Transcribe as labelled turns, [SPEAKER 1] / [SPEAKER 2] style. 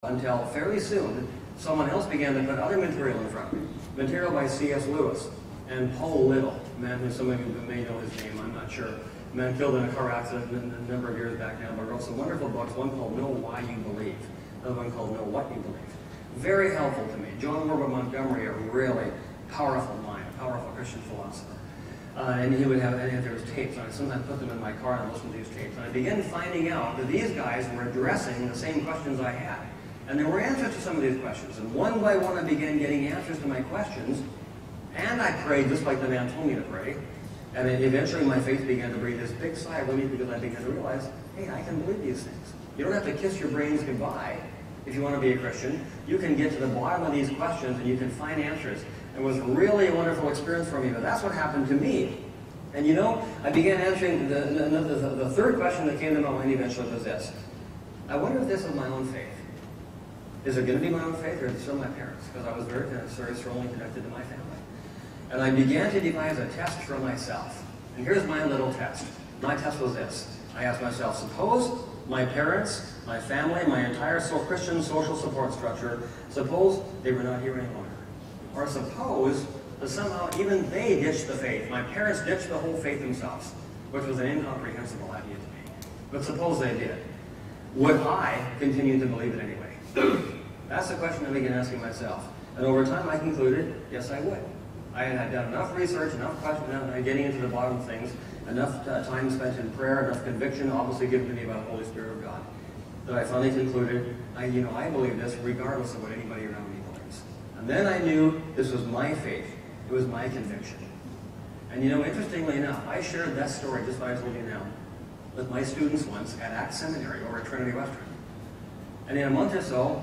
[SPEAKER 1] Until fairly soon, someone else began to put other material in front of me. Material by C.S. Lewis and Paul Little, a man who some of you may know his name, I'm not sure. A man killed in a car accident a number of years back now, but wrote some wonderful books, one called Know Why You Believe, another one called Know What You Believe. Very helpful to me. John Wilbur Montgomery, a really powerful mind, a powerful Christian philosopher. And he would have, and there was tapes, and I sometimes put them in my car and listen to these tapes. And I began finding out that these guys were addressing the same questions I had. And there were answers to some of these questions. And one by one I began getting answers to my questions. And I prayed just like the man told me to pray. And then eventually my faith began to breathe this big sigh of relief because I began to realize, hey, I can believe these things. You don't have to kiss your brains goodbye if you want to be a Christian. You can get to the bottom of these questions and you can find answers. It was really a wonderful experience for me, but that's what happened to me. And you know, I began answering the third question that came to my mind eventually was this. I wonder if this is my own faith. Is it going to be my own faith or is it still my parents? Because I was very strongly connected to my family. And I began to devise a test for myself. And here's my little test. My test was this. I asked myself, suppose my parents, my family, my entire Christian social support structure, suppose they were not here any longer. Or suppose that somehow even they ditched the faith. My parents ditched the whole faith themselves, which was an incomprehensible idea to me. But suppose they did. Would I continue to believe it anyway? That's the question I began asking myself. And over time I concluded, yes, I would. I had done enough research, enough getting into the bottom of things, enough time spent in prayer, enough conviction obviously given to me by the Holy Spirit of God, that I finally concluded, I believe this regardless of what anybody around me believes. And then I knew this was my faith. It was my conviction. And interestingly enough, I shared that story, just what I told you now, with my students once at Act Seminary over at Trinity Western. And in a month or so,